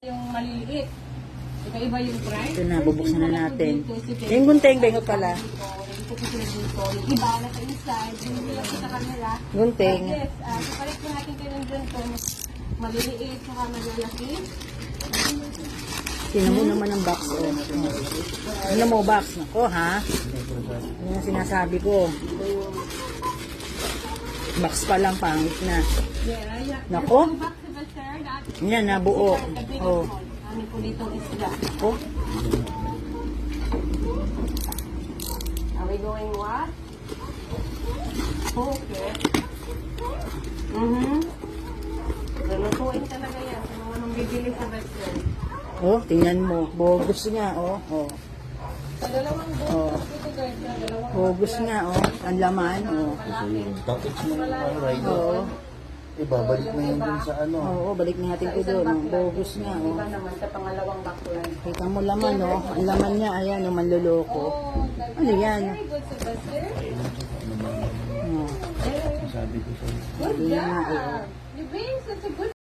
Yung maliliit. Iba-iba yung price. Ito na, bubuksan na natin. Yung gunting, bengot pala. Yung iba na sa inside. Yung nila sa kanila. Gunting. Yes, kapalit po natin kayo ng dyan kung maliliit saka malalaki. Tingnan mo naman ang box, oh. Ano mo, box? Nako, ha? Yan ang sinasabi ko. Box pa lang, pangit na. Nako. Yan, nabuo. Oh. Amin po dito isda. Oh. Are we going what? Okay. Lulutuin talaga yan sa mga nang bibili sa Western. Oh, tingnan mo. Bogus nga, oh. Oh. Sa dalawang Oh. dito guys, sa dalawang Bogus nga, oh. Ang laman, oh. Bakit mo ang rider? Oo. Ibabalik na yun dun sa ano. Oo, balik natin ko doon. Oh. Bogus nga, oh. iba naman sa pangalawang bakulan. Kita mo laman, oh. Ang laman niya, ayan, oh, manloloko. Ano yan? Very good sa Western. Oh. Sabi ko sa'yo. Good Yan nga, job. oh. You being such a good